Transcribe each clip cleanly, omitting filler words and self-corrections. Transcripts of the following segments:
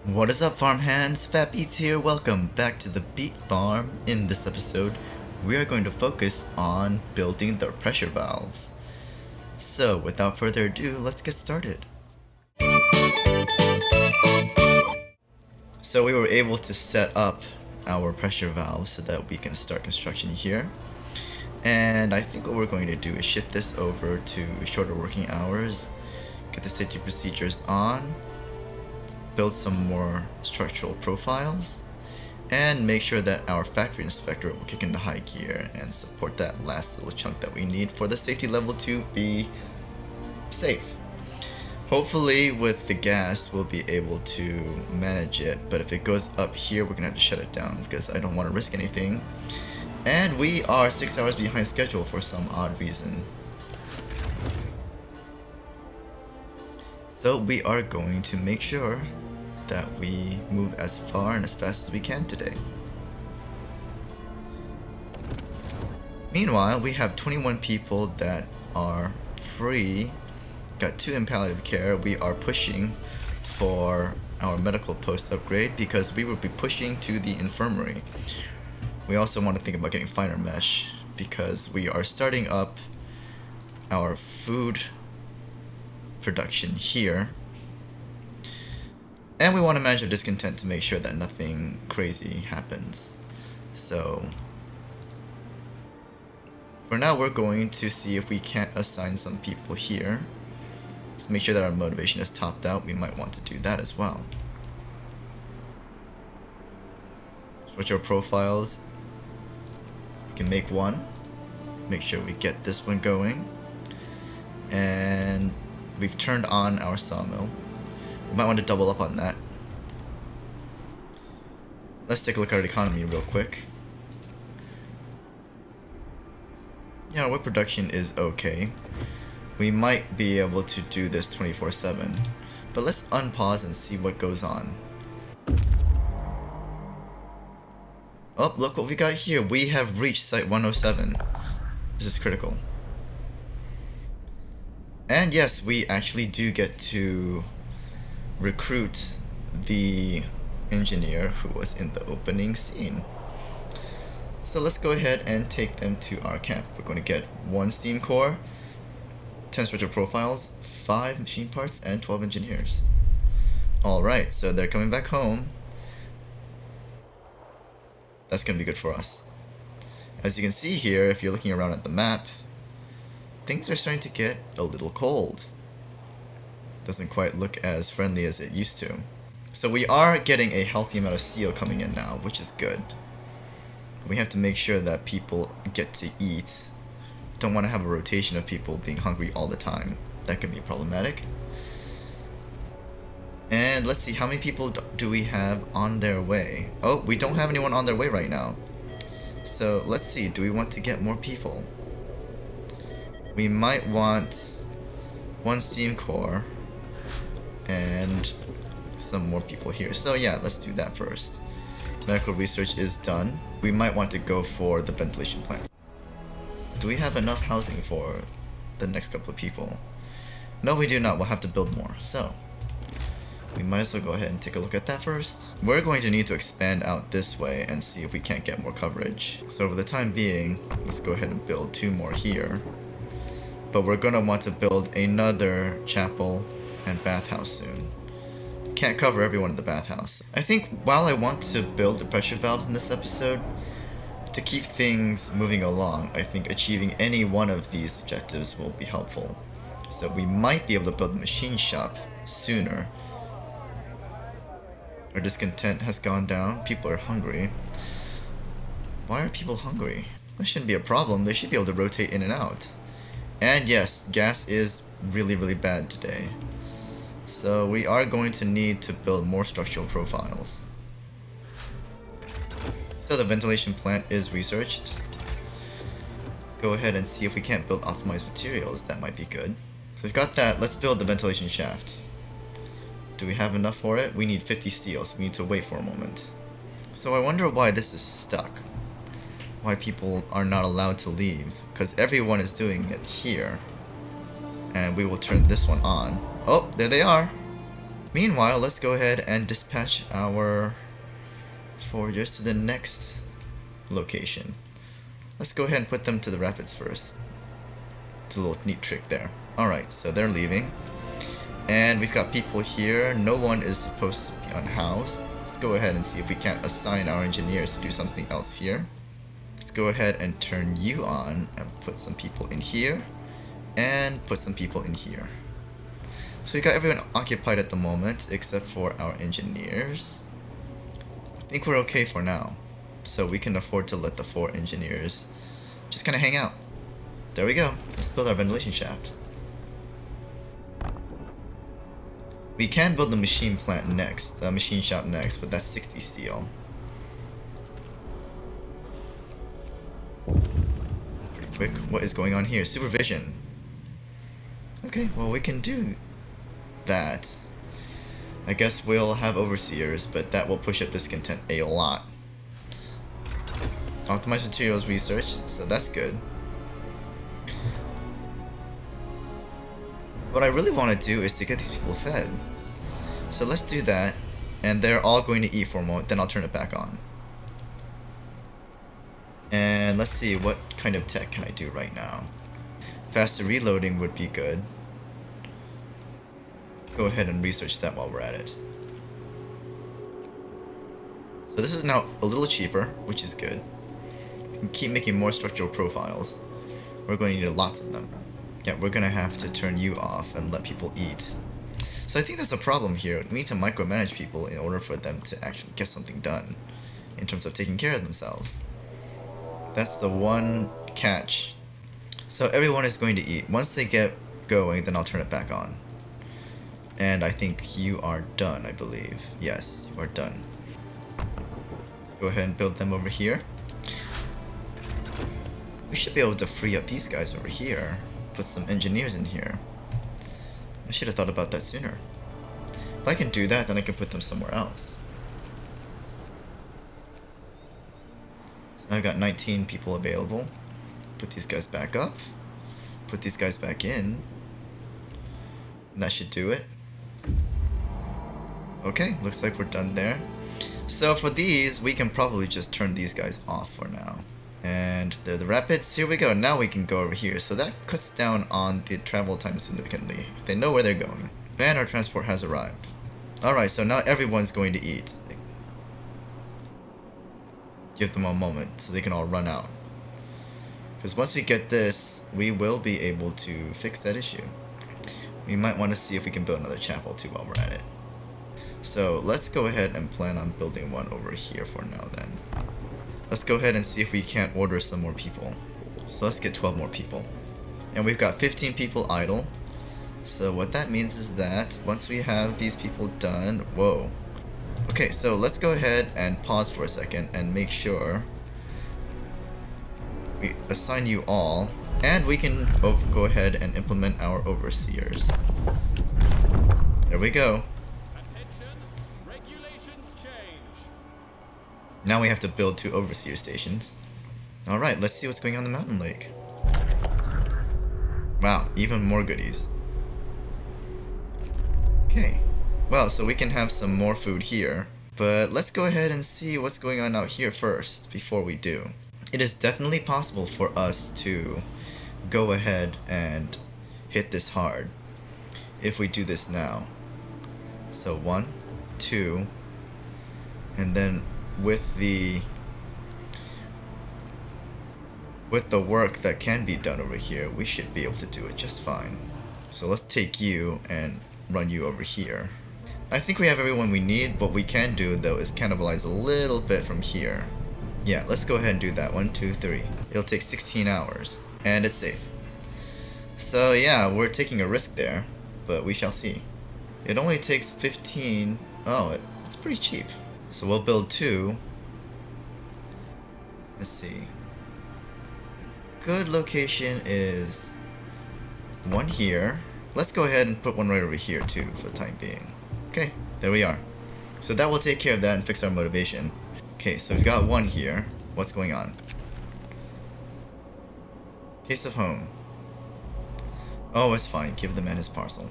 What is up, farm hands? Fat Beats here. Welcome back to the Beat Farm. In this episode, we are going to focus on building the pressure valves. So, without further ado, let's get started. So we were able to set up our pressure valves so that we can start construction here. And I think what we're going to do is shift this over to shorter working hours, get the safety procedures on, build some more structural profiles, and make sure that our factory inspector will kick into high gear and support that last little chunk that we need for the safety level to be safe. Hopefully with the gas we'll be able to manage it, but if it goes up here we're gonna have to shut it down because I don't want to risk anything. And we are 6 hours behind schedule for some odd reason. So we are going to make sure that we move as far and as fast as we can today. Meanwhile, we have 21 people that are free, got 2 in palliative care. We are pushing for our medical post upgrade because we will be pushing to the infirmary. We also want to think about getting finer mesh because we are starting up our food production here. And we want to manage our discontent to make sure that nothing crazy happens. So for now we're going to see if we can't assign some people here. Let's make sure that our motivation is topped out. We might want to do that as well. Switch our profiles. We can make one. Make sure we get this one going. And we've turned on our sawmill. We might want to double up on that. Let's take a look at our economy real quick. Yeah, our wood production is okay. We might be able to do this 24/7. But let's unpause and see what goes on. Oh, look what we got here. We have reached site 107. This is critical. And yes, we actually do get to recruit the engineer who was in the opening scene. So let's go ahead and take them to our camp. We're going to get 1 steam core, 10 structure profiles, 5 machine parts, and 12 engineers. Alright, so they're coming back home. That's going to be good for us. As you can see here, if you're looking around at the map, things are starting to get a little cold. Doesn't quite look as friendly as it used to. So we are getting a healthy amount of steel coming in now, which is good. We have to make sure that people get to eat. Don't want to have a rotation of people being hungry all the time. That can be problematic. And let's see, how many people do we have on their way? Oh, we don't have anyone on their way right now. So let's see, do we want to get more people? We might want 1 steam core and some more people here. So yeah, let's do that first. Medical research is done. We might want to go for the ventilation plant. Do we have enough housing for the next couple of people? No, we do not. We'll have to build more. So we might as well go ahead and take a look at that first. We're going to need to expand out this way and see if we can't get more coverage. So for the time being, let's go ahead and build 2 more here. But we're going to want to build another chapel and bathhouse soon. Can't cover everyone in the bathhouse. I think while I want to build the pressure valves in this episode, to keep things moving along, I think achieving any one of these objectives will be helpful. So we might be able to build a machine shop sooner. Our discontent has gone down. People are hungry. Why are people hungry? That shouldn't be a problem. They should be able to rotate in and out. And yes, gas is really bad today. So we are going to need to build more structural profiles. So the ventilation plant is researched. Let's go ahead and see if we can't build optimized materials. That might be good. So we've got that. Let's build the ventilation shaft. Do we have enough for it? We need 50 steel, so we need to wait for a moment. So I wonder why this is stuck. Why people are not allowed to leave. Because everyone is doing it here. And we will turn this one on. Oh, there they are. Meanwhile, let's go ahead and dispatch our foragers to the next location. Let's go ahead and put them to the rapids first. It's a little neat trick there. Alright, so they're leaving. And we've got people here. No one is supposed to be unhoused. Let's go ahead and see if we can't assign our engineers to do something else here. Let's go ahead and turn you on and put some people in here. And put some people in here. So we got everyone occupied at the moment except for our engineers. I think we're okay for now. So we can afford to let the 4 engineers just kind of hang out. There we go. Let's build our ventilation shaft. We can build the machine plant next, the machine shop next, but that's 60 steel. That's pretty quick. What is going on here? Supervision. Okay, well we can do that. I guess we'll have overseers, but that will push up discontent a lot. Optimized materials research, so that's good. What I really want to do is to get these people fed. So let's do that, and they're all going to eat for a moment, then I'll turn it back on. And let's see, what kind of tech can I do right now? Faster reloading would be good. Go ahead and research that while we're at it. So this is now a little cheaper, which is good. We can keep making more structural profiles. We're going to need lots of them. Yeah, we're going to have to turn you off and let people eat. So I think there's a problem here. We need to micromanage people in order for them to actually get something done in terms of taking care of themselves. That's the one catch. So everyone is going to eat. Once they get going, then I'll turn it back on. And I think you are done, I believe. Yes, you are done. Let's go ahead and build them over here. We should be able to free up these guys over here. Put some engineers in here. I should have thought about that sooner. If I can do that, then I can put them somewhere else. So now I've got 19 people available. Put these guys back up. Put these guys back in. And that should do it. Okay, looks like we're done there. So for these, we can probably just turn these guys off for now. And they're the rapids. Here we go. Now we can go over here. So that cuts down on the travel time significantly. If they know where they're going. And our transport has arrived. Alright, so now everyone's going to eat. Give them a moment so they can all run out. Because once we get this, we will be able to fix that issue. We might want to see if we can build another chapel too while we're at it. So let's go ahead and plan on building one over here for now then. Let's go ahead and see if we can't order some more people. So let's get 12 more people. And we've got 15 people idle. So what that means is that once we have these people done, whoa. Okay, so let's go ahead and pause for a second and make sure we assign you all. And we can go ahead and implement our overseers. There we go. Now we have to build 2 overseer stations. Alright, let's see what's going on in the mountain lake. Wow, even more goodies. Okay. Well, so we can have some more food here. But let's go ahead and see what's going on out here first, before we do. It is definitely possible for us to go ahead and hit this hard if we do this now. So 1, 2, and then with the work that can be done over here, we should be able to do it just fine. So let's take you and run you over here. I think we have everyone we need. What we can do though is cannibalize a little bit from here. Yeah, let's go ahead and do that. 1, 2, 3. It'll take 16 hours and it's safe. So yeah, we're taking a risk there, but we shall see. It only takes 15. Oh, it's pretty cheap. So we'll build 2. Let's see. Good location is 1 here. Let's go ahead and put 1 right over here too for the time being. Okay, there we are. So that will take care of that and fix our motivation. Okay, so we've got 1 here. What's going on? Taste of home. Oh, it's fine. Give the man his parcel.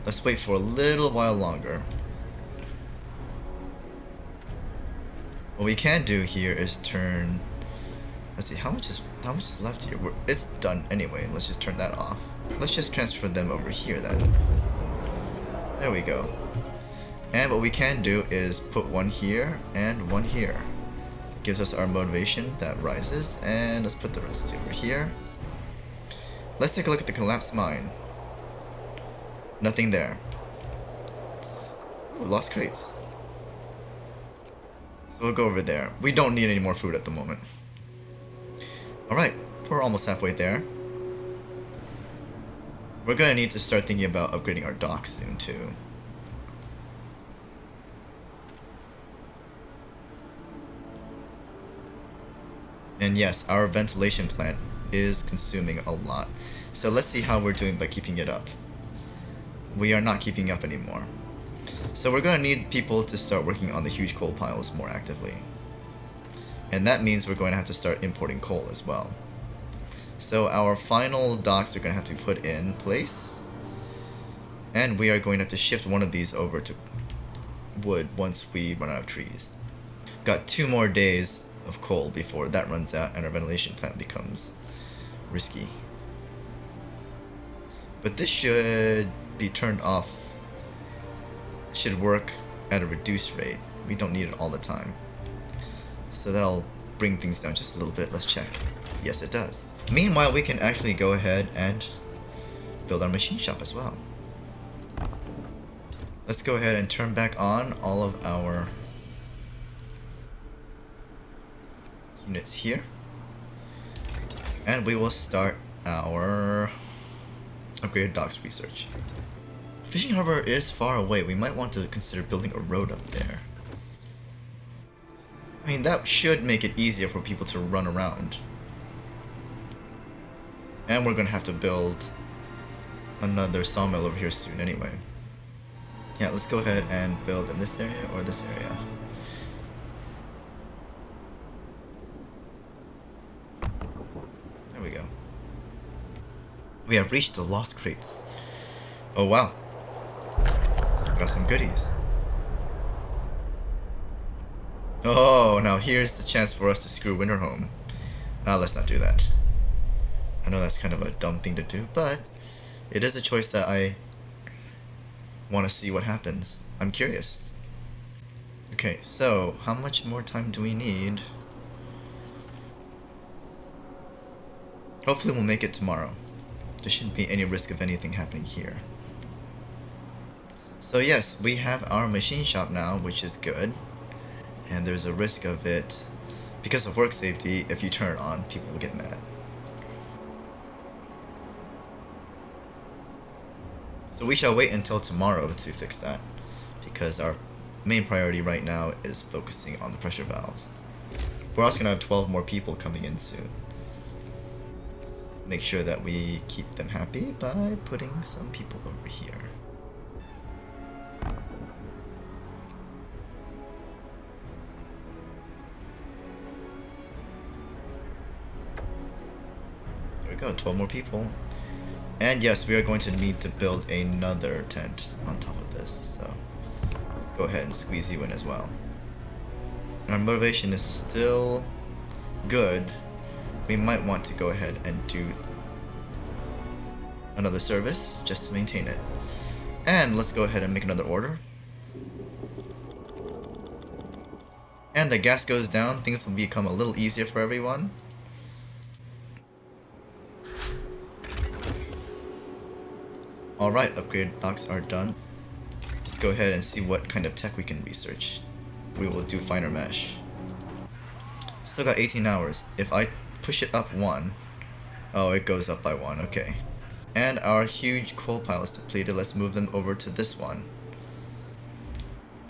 Let's wait for a little while longer. What we can do here is turn. Let's see, how much is left here? It's done anyway. Let's just turn that off. Let's just transfer them over here then. There we go. And what we can do is put one here and one here. Gives us our motivation that rises, and let's put the rest over here. Let's take a look at the collapsed mine. Nothing there. Ooh, lost crates. So we'll go over there. We don't need any more food at the moment. Alright, we're almost halfway there. We're gonna need to start thinking about upgrading our docks soon too. And yes, our ventilation plant is consuming a lot. So let's see how we're doing by keeping it up. We are not keeping up anymore. So we're going to need people to start working on the huge coal piles more actively. And that means we're going to have to start importing coal as well. So our final docks are going to have to be put in place. And we are going to have to shift one of these over to wood once we run out of trees. Got 2 more days of coal before that runs out and our ventilation plant becomes risky. But this should be turned off. It should work at a reduced rate. We don't need it all the time. So that'll bring things down just a little bit. Let's check. Yes, it does. Meanwhile, we can actually go ahead and build our machine shop as well. Let's go ahead and turn back on all of our units here. And we will start our upgraded docks research. Fishing harbor is far away. We might want to consider building a road up there. I mean, that should make it easier for people to run around. And we're gonna have to build another sawmill over here soon anyway. Yeah, let's go ahead and build in this area or this area. There we go. We have reached the lost crates. Oh wow. Got some goodies. Oh, now here's the chance for us to screw Winterhome. Let's not do that. I know that's kind of a dumb thing to do, but it is a choice that I want to see what happens. I'm curious. Okay, so how much more time do we need? Hopefully we'll make it tomorrow. There shouldn't be any risk of anything happening here. So yes, we have our machine shop now, which is good. And there's a risk of it, because of work safety, if you turn it on, people will get mad. So we shall wait until tomorrow to fix that, because our main priority right now is focusing on the pressure valves. We're also going to have 12 more people coming in soon. Make sure that we keep them happy by putting some people over here. There we go, 12 more people. And yes, we are going to need to build another tent on top of this, so let's go ahead and squeeze you in as well. Our motivation is still good. We might want to go ahead and do another service just to maintain it. And let's go ahead and make another order. And the gas goes down, things will become a little easier for everyone. Alright, upgrade docks are done. Let's go ahead and see what kind of tech we can research. We will do finer mesh. Still got 18 hours. If I push it up 1, oh, it goes up by 1, okay. And our huge coal pile is depleted. Let's move them over to this one.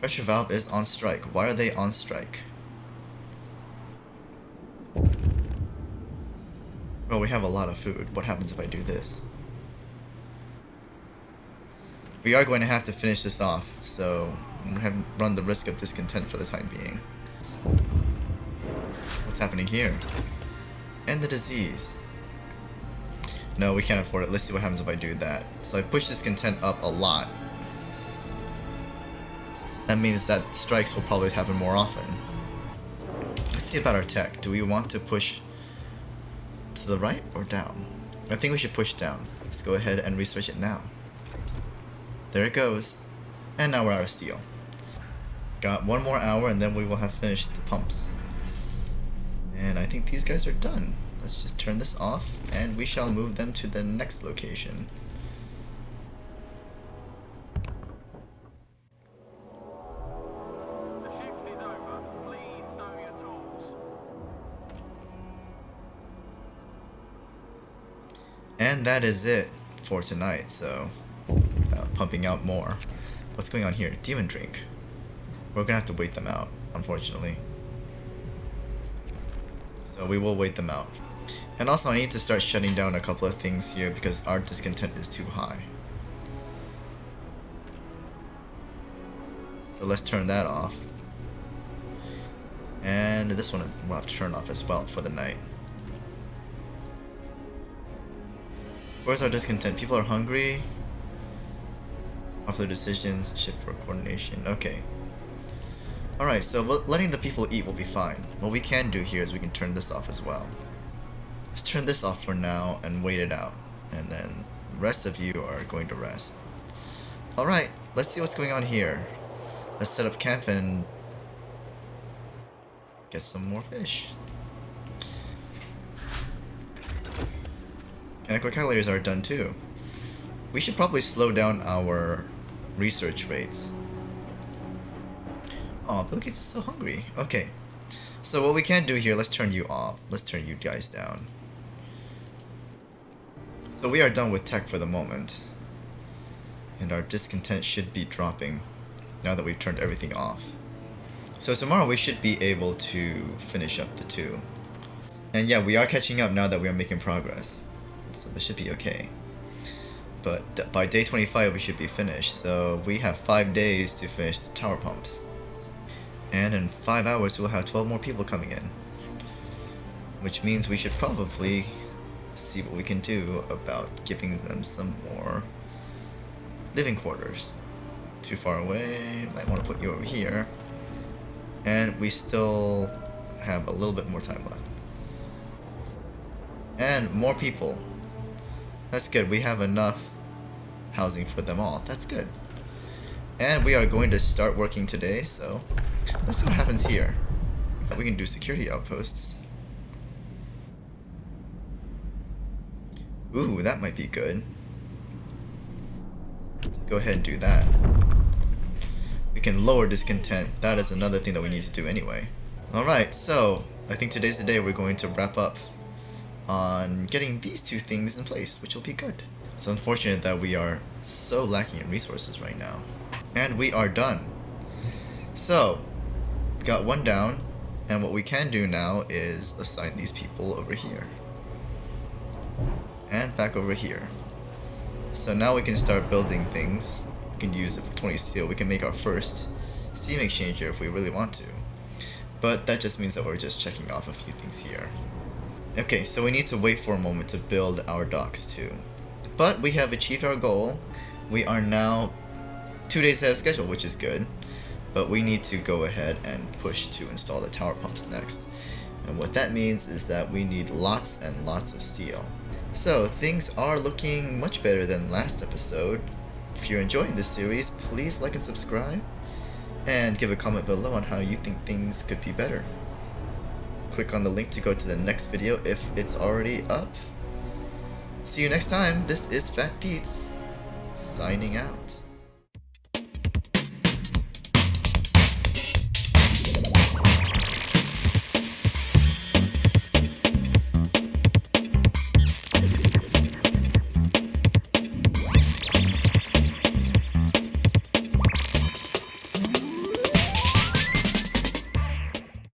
Pressure valve is on strike. Why are they on strike? Well, we have a lot of food. What happens if I do this? We are going to have to finish this off, so we have run the risk of discontent for the time being. What's happening here? And the disease. No, we can't afford it. Let's see what happens if I do that. So I push discontent up a lot. That means that strikes will probably happen more often. Let's see about our tech. Do we want to push to the right or down? I think we should push down. Let's go ahead and research it now. There it goes. And now we're out of steel. Got 1 more hour and then we will have finished the pumps. And I think these guys are done. Let's just turn this off and we shall move them to the next location. And that is it for tonight, so pumping out more. What's going on here? Demon drink. We're gonna have to wait them out, unfortunately. So we will wait them out. And also I need to start shutting down a couple of things here because our discontent is too high. So let's turn that off. And this one we'll have to turn off as well for the night. Where's our discontent? People are hungry. Popular decisions, shift for coordination. Okay. Alright, so letting the people eat will be fine. What we can do here is we can turn this off as well. Let's turn this off for now and wait it out. And then the rest of you are going to rest. Alright, let's see what's going on here. Let's set up camp and get some more fish. Chemical calculators are done too. We should probably slow down our research rates. Oh, Bill Gates is so hungry. Okay. So what we can do here, let's turn you off. Let's turn you guys down. So we are done with tech for the moment. And our discontent should be dropping now that we've turned everything off. So tomorrow we should be able to finish up the 2. And yeah, we are catching up now that we are making progress. So this should be okay. But by day 25 we should be finished. So we have 5 days to finish the tower pumps. And in 5 hours we'll have 12 more people coming in. Which means we should probably see what we can do about giving them some more living quarters. Too far away, might want to put you over here. And we still have a little bit more time left. And more people. That's good, we have enough housing for them all. That's good. And we are going to start working today, so let's see what happens here. We can do security outposts. Ooh, that might be good. Let's go ahead and do that. We can lower discontent. That is another thing that we need to do anyway. Alright, so I think today's the day we're going to wrap up on getting these 2 things in place, which will be good. It's unfortunate that we are so lacking in resources right now. And we are done. So, got 1 down, and what we can do now is assign these people over here. And back over here. So now we can start building things. We can use it for 20 steel. We can make our first steam exchanger if we really want to. But that just means that we're just checking off a few things here. Okay, so we need to wait for a moment to build our docks too. But we have achieved our goal. We are now 2 days ahead of schedule, which is good. But we need to go ahead and push to install the tower pumps next. And what that means is that we need lots and lots of steel. So things are looking much better than last episode. If you're enjoying this series, please like and subscribe. And give a comment below on how you think things could be better. Click on the link to go to the next video if it's already up. See you next time. This is Fat Pete's signing out.